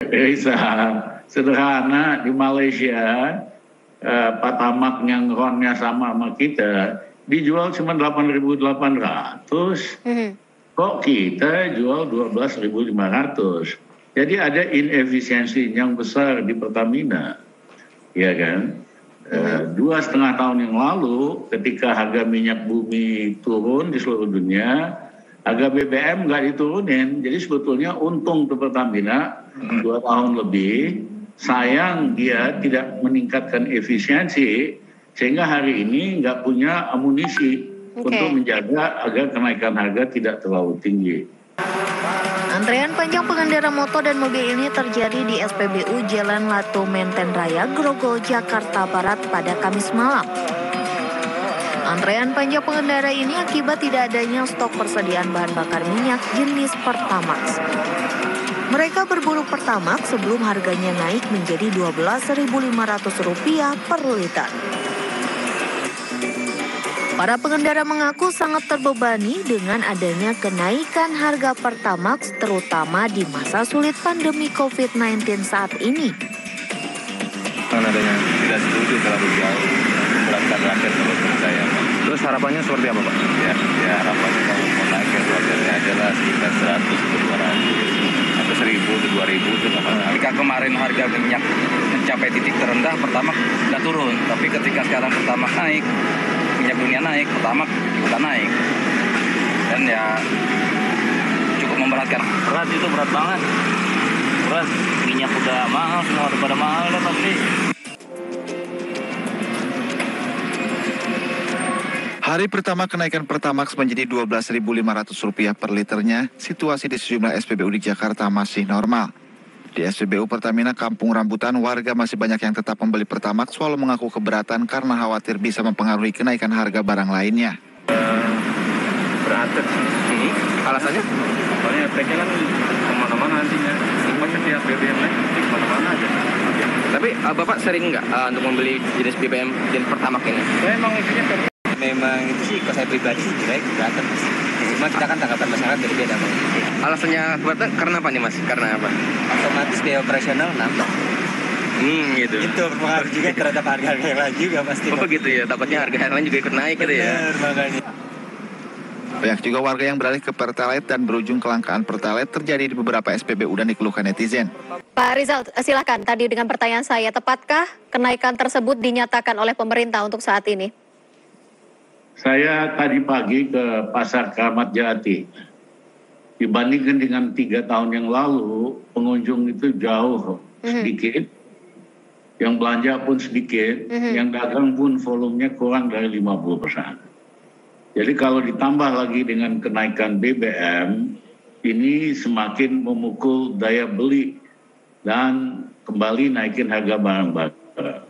Bisa sederhana di Malaysia, Pertamax yang ronnya sama kita dijual cuma 8.800, kok kita jual 12.500. Jadi ada inefisiensi yang besar di Pertamina, ya kan? 2,5 tahun yang lalu ketika harga minyak bumi turun di seluruh dunia, harga BBM nggak diturunin, jadi sebetulnya untung tuh Pertamina 2 tahun lebih. Sayang dia tidak meningkatkan efisiensi sehingga hari ini nggak punya amunisi untuk menjaga agar kenaikan harga tidak terlalu tinggi. Antrean panjang pengendara motor dan mobil ini terjadi di SPBU Jalan Latu Menten Raya, Grogol, Jakarta Barat pada Kamis malam. Antrean panjang pengendara ini akibat tidak adanya stok persediaan bahan bakar minyak jenis Pertamax. Mereka berburu Pertamax sebelum harganya naik menjadi Rp12.500 per liter. Para pengendara mengaku sangat terbebani dengan adanya kenaikan harga Pertamax terutama di masa sulit pandemi COVID-19 saat ini. Karena adanya tidak setuju terlalu jauh memberatkan rakyat menurut saya. Terus harapannya seperti apa, Pak? Ya harapannya kalau mau naik ya wajarnya aja lah sekitar 100 ke 200 atau 1.000 ke 2.000 itu nggak masalah. Ketika kemarin harga minyak mencapai titik terendah, Pertamax nggak turun. Tapi ketika sekarang Pertamax naik, minyak dunia naik, Pertamax ikutan naik. Dan ya cukup memberatkan. Berat itu berat banget. Berat, minyak udah mahal, semua udah pada mahal lah pasti. Hari pertama kenaikan Pertamax menjadi Rp12.500 per liternya, situasi di sejumlah SPBU di Jakarta masih normal. Di SPBU Pertamina Kampung Rambutan, warga masih banyak yang tetap membeli Pertamax walau mengaku keberatan karena khawatir bisa mempengaruhi kenaikan harga barang lainnya. Berantem. Alasannya? Soalnya efeknya kan kemana-mana nantinya. Sempat setiap BBM naik, kemana-mana aja. Tapi Bapak sering nggak untuk membeli jenis BBM jenis Pertamax ini? Saya emang isinya memang itu sih, kalau saya pribadi sih kira berantem. Cuma kita kan tanggapan masyarakat jadi beda. Alasannya berantem karena apa nih Mas? Karena apa? Otomatis biaya operasional nambah. Gitu. Itu berpengaruh juga terhadap harga-harga yang lain juga pasti. Oh begitu ya, takutnya harga yang lain juga ikut naik gitu ya. Benar, makanya. Banyak juga warga yang beralih ke Pertalite dan berujung kelangkaan Pertalite terjadi di beberapa SPBU dan dikeluhkan netizen. Pak Rizal, silakan. Tadi dengan pertanyaan saya, tepatkah kenaikan tersebut dinyatakan oleh pemerintah untuk saat ini? Saya tadi pagi ke Pasar Keramat Jati. Dibandingkan dengan 3 tahun yang lalu, pengunjung itu jauh sedikit. Yang belanja pun sedikit, yang dagang pun volumenya kurang dari 50%. Jadi kalau ditambah lagi dengan kenaikan BBM, ini semakin memukul daya beli dan kembali naikin harga barang bakar.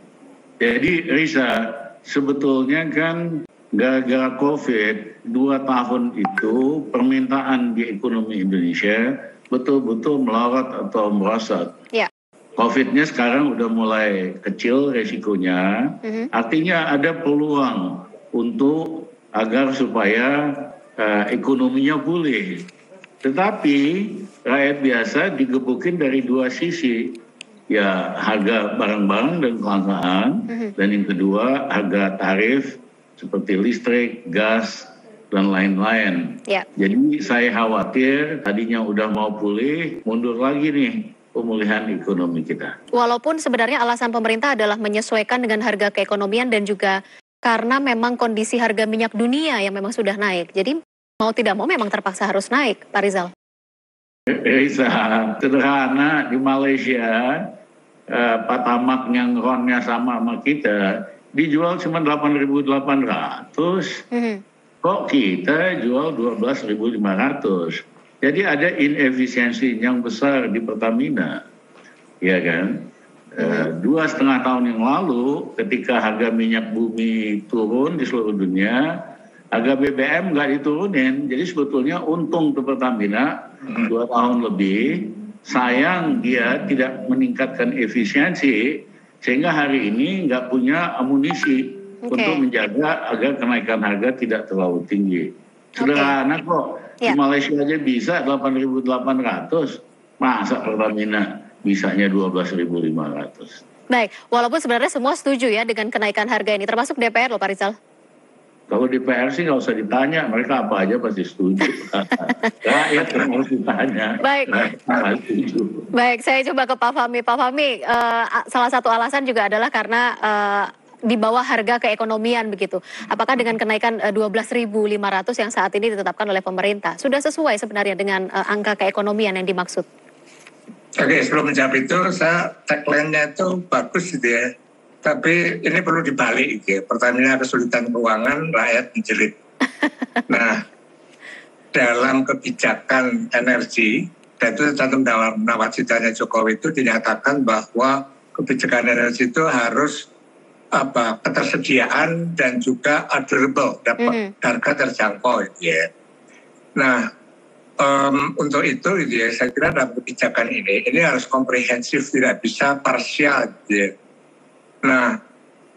Jadi Risa, sebetulnya kan gara-gara COVID, 2 tahun itu permintaan di ekonomi Indonesia betul-betul melorot atau merosot. Ya. COVID-nya sekarang udah mulai kecil resikonya, artinya ada peluang untuk agar supaya ekonominya pulih. Tetapi rakyat biasa digebukin dari 2 sisi, ya harga barang-barang dan kelangkaan, dan yang kedua harga tarif seperti listrik, gas, dan lain-lain. Ya. Jadi saya khawatir tadinya udah mau pulih, mundur lagi nih pemulihan ekonomi kita. Walaupun sebenarnya alasan pemerintah adalah menyesuaikan dengan harga keekonomian dan juga karena memang kondisi harga minyak dunia yang memang sudah naik. Jadi mau tidak mau memang terpaksa harus naik, Pak Rizal. Bisa sederhana di Malaysia, Pertamax yang ronnya sama kita dijual cuma 8.800, kok kita jual 12.500. Jadi ada inefisiensi yang besar di Pertamina, ya kan? 2,5 tahun yang lalu ketika harga minyak bumi turun di seluruh dunia, harga BBM nggak diturunin, jadi sebetulnya untung tuh Pertamina 2 tahun lebih. Sayang dia tidak meningkatkan efisiensi sehingga hari ini nggak punya amunisi untuk menjaga agar kenaikan harga tidak terlalu tinggi. Sederhana kok, di Malaysia aja bisa 8.800, masa Pertamina bisanya 12.500. Baik, walaupun sebenarnya semua setuju ya dengan kenaikan harga ini, termasuk DPR loh Pak Rizal. Kalau DPR sih nggak usah ditanya, mereka apa aja pasti setuju. Rakyat yang harus ditanya. Baik. Baik, saya coba ke Pak Fahmi. Pak Fahmi, salah satu alasan juga adalah karena di bawah harga keekonomian begitu. Apakah dengan kenaikan 12.500 yang saat ini ditetapkan oleh pemerintah sudah sesuai sebenarnya dengan angka keekonomian yang dimaksud? Oke, sebelum menjawab itu, tagline-nya itu bagus gitu ya. Tapi ini perlu dibalik gitu ya. Pertamina kesulitan keuangan, rakyat menjerit. Nah, dalam kebijakan energi, dan itu tercantum dalam nawacitanya Jokowi itu dinyatakan bahwa kebijakan energi itu harus ketersediaan dan juga affordable, dapat harga terjangkau gitu ya. Nah, untuk itu gitu ya, saya kira dalam kebijakan ini harus komprehensif, tidak bisa parsial gitu ya. Nah,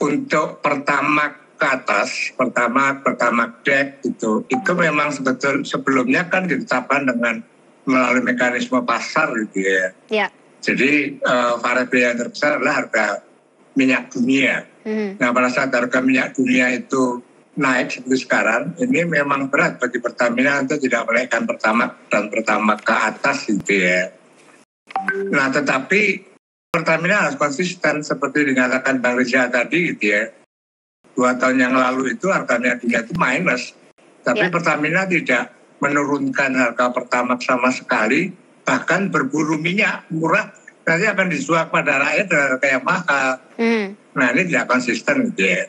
untuk Pertamax ke atas, Pertamax DEC itu memang sebelumnya kan ditetapkan dengan melalui mekanisme pasar gitu ya. Ya. Jadi variabel yang terbesar adalah harga minyak dunia. Nah, pada saat harga minyak dunia itu naik seperti sekarang, ini memang berat bagi Pertamina untuk tidak menaikkan Pertamax dan Pertamax ke atas gitu ya. Nah, tetapi Pertamina harus konsisten seperti dinyatakan Bang Rizal tadi gitu ya. 2 tahun yang lalu itu harga minyak dunia itu minus. Tapi Pertamina tidak menurunkan harga Pertamax sama sekali, bahkan berburu minyak murah, nanti akan dijual pada rakyat dengan harga yang mahal. Nah, ini tidak konsisten gitu ya.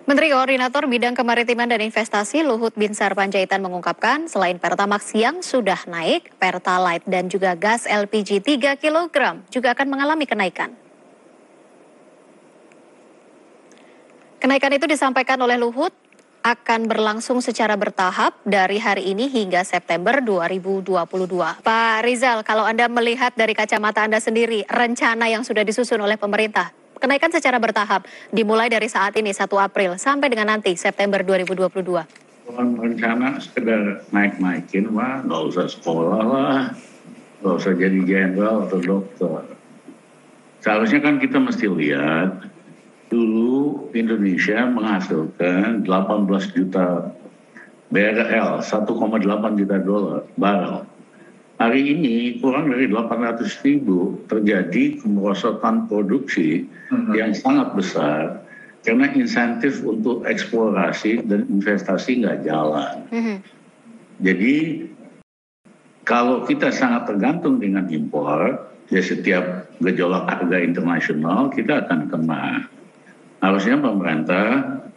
Menteri Koordinator Bidang Kemaritiman dan Investasi Luhut Binsar Panjaitan mengungkapkan selain Pertamax yang sudah naik, Pertalite dan juga gas LPG 3 kg juga akan mengalami kenaikan. Kenaikan itu disampaikan oleh Luhut akan berlangsung secara bertahap dari hari ini hingga September 2022. Pak Rizal, kalau Anda melihat dari kacamata Anda sendiri, rencana yang sudah disusun oleh pemerintah, kenaikan secara bertahap dimulai dari saat ini 1 April sampai dengan nanti September 2022. Kalau rencana sekedar naik-naikin, wah nggak usah sekolah lah, nggak usah jadi jenderal atau dokter. Seharusnya kan kita mesti lihat, dulu Indonesia menghasilkan 18 juta barrel, 1,8 juta barrel. Hari ini kurang dari 800.000 terjadi kemerosotan produksi yang sangat besar karena insentif untuk eksplorasi dan investasi nggak jalan. Jadi kalau kita sangat tergantung dengan impor, ya setiap gejolak harga internasional kita akan kena. Harusnya pemerintah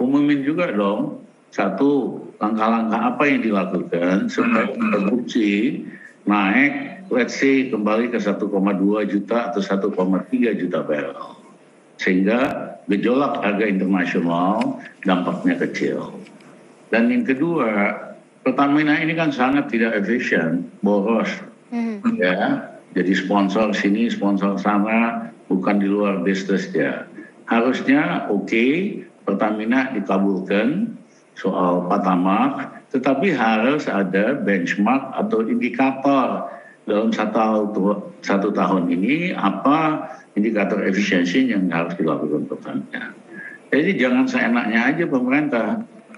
umumin juga dong, satu langkah-langkah apa yang dilakukan supaya produksi naik, let's say kembali ke 1,2 juta atau 1,3 juta barrel. Sehingga gejolak harga internasional dampaknya kecil. Dan yang kedua, Pertamina ini kan sangat tidak efisien, boros. Ya, jadi sponsor sini, sponsor sana, bukan di luar bisnisnya. Harusnya Pertamina dikabulkan soal Pertamax, tetapi harus ada benchmark atau indikator dalam satu tahun ini apa indikator efisiensi yang harus dilakukan Pertamina. Jadi jangan seenaknya aja pemerintah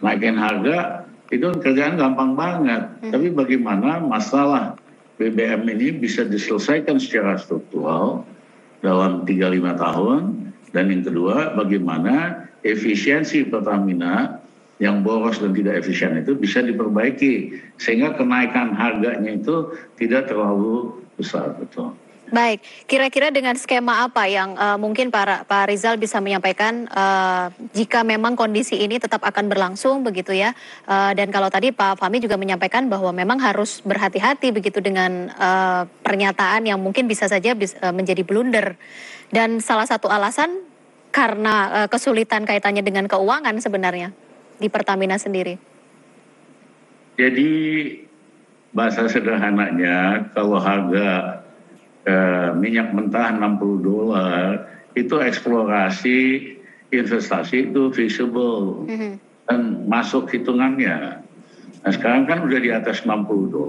naikin harga, itu kerjaan gampang banget. Tapi bagaimana masalah BBM ini bisa diselesaikan secara struktural dalam 3-5 tahun. Dan yang kedua, bagaimana efisiensi Pertamina yang boros dan tidak efisien itu bisa diperbaiki sehingga kenaikan harganya itu tidak terlalu besar, betul. Baik, kira-kira dengan skema apa yang mungkin Pak Rizal bisa menyampaikan jika memang kondisi ini tetap akan berlangsung begitu ya, dan kalau tadi Pak Fahmi juga menyampaikan bahwa memang harus berhati-hati begitu dengan pernyataan yang mungkin bisa saja menjadi blunder, dan salah satu alasan karena kesulitan kaitannya dengan keuangan sebenarnya di Pertamina sendiri. Jadi bahasa sederhananya kalau harga minyak mentah $60 itu eksplorasi investasi itu visible dan masuk hitungannya. Nah sekarang kan udah di atas $60,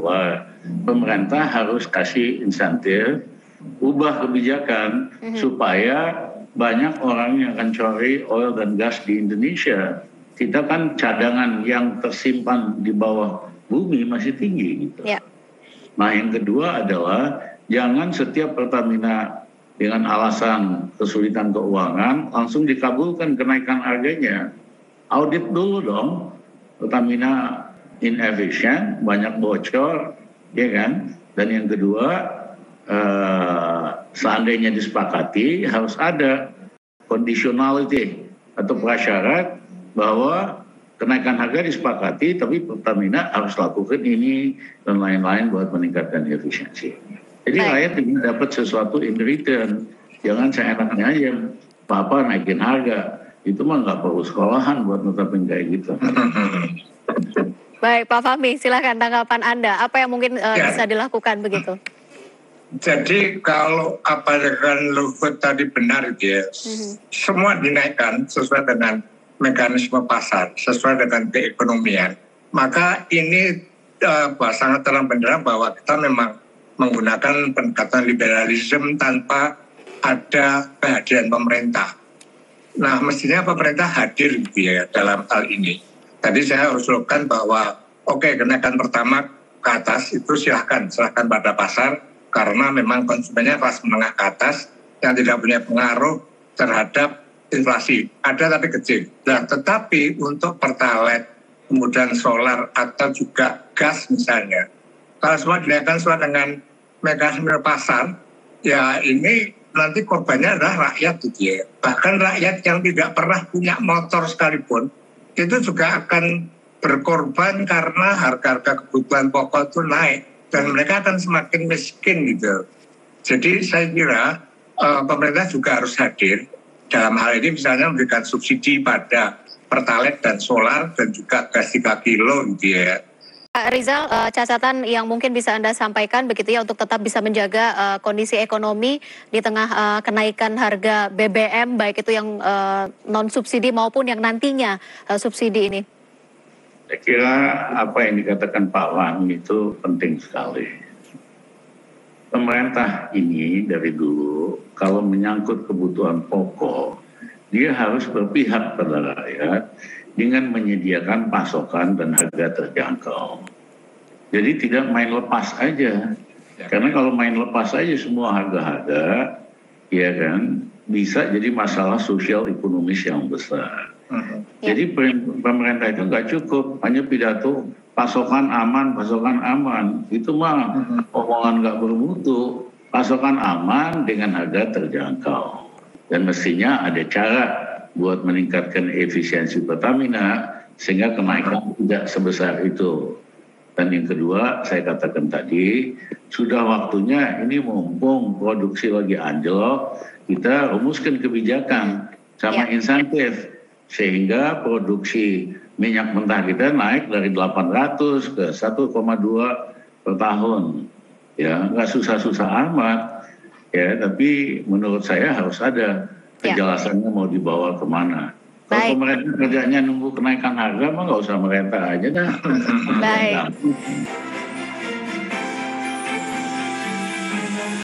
pemerintah harus kasih insentif ubah kebijakan supaya banyak orang yang akan cari oil dan gas di Indonesia. Kita kan cadangan yang tersimpan di bawah bumi masih tinggi gitu. Ya. Nah yang kedua adalah jangan setiap Pertamina dengan alasan kesulitan keuangan langsung dikabulkan kenaikan harganya. Audit dulu dong, Pertamina inefisien, banyak bocor, ya kan? Dan yang kedua, seandainya disepakati harus ada conditionality atau prasyarat bahwa kenaikan harga disepakati, tapi Pertamina harus lakukan ini dan lain-lain buat meningkatkan efisiensi. Jadi rakyat ingin dapat sesuatu in return. Jangan seenaknya aja, Papa naikin harga. Itu mah nggak perlu sekolahan buat netapin kayak gitu. Baik, Pak Fahmi, silakan tanggapan Anda. Apa yang mungkin bisa dilakukan begitu? Jadi kalau apa yang Luhut tadi benar ya, semua dinaikkan sesuai dengan mekanisme pasar, sesuai dengan keekonomian. Maka ini sangat terang benderang bahwa kita memang menggunakan pendekatan liberalisme tanpa ada kehadiran pemerintah. Nah, mestinya pemerintah hadir gitu ya dalam hal ini. Tadi saya usulkan bahwa kenaikan pertama ke atas itu silahkan pada pasar karena memang konsumennya kelas menengah ke atas yang tidak punya pengaruh terhadap inflasi. Ada tapi kecil. Nah, tetapi untuk pertalite, kemudian solar atau juga gas misalnya, kalau semua dinaikkan sesuai dengan mekanisme pasar, ya ini nanti korbannya adalah rakyat gitu ya. Bahkan rakyat yang tidak pernah punya motor sekalipun, itu juga akan berkorban karena harga-harga kebutuhan pokok itu naik. Dan mereka akan semakin miskin gitu. Jadi saya kira pemerintah juga harus hadir. Dalam hal ini misalnya memberikan subsidi pada pertalite dan solar dan juga gas 3 kilo gitu ya. Pak Rizal, catatan yang mungkin bisa Anda sampaikan begitu ya untuk tetap bisa menjaga kondisi ekonomi di tengah kenaikan harga BBM baik itu yang non-subsidi maupun yang nantinya subsidi ini. Saya kira apa yang dikatakan Pak Wan itu penting sekali. Pemerintah ini dari dulu kalau menyangkut kebutuhan pokok, dia harus berpihak pada rakyat dengan menyediakan pasokan dan harga terjangkau. Jadi tidak main lepas aja. Karena kalau main lepas aja semua harga-harga, ya kan, bisa jadi masalah sosial ekonomis yang besar. Jadi pemerintah itu nggak cukup hanya pidato pasokan aman, itu mah omongan nggak bermutu. Pasokan aman dengan harga terjangkau. Dan mestinya ada cara buat meningkatkan efisiensi Pertamina sehingga kenaikan tidak sebesar itu. Dan yang kedua, saya katakan tadi, sudah waktunya ini mumpung produksi lagi anjlok, kita rumuskan kebijakan sama insentif sehingga produksi minyak mentah kita naik dari 800 ke 1,2 per tahun. Ya, nggak susah-susah amat. Ya, tapi menurut saya harus ada kejelasannya mau dibawa kemana. Kalau pemerintah kerjanya nunggu kenaikan harga, mah nggak usah merintah aja dah. Baik.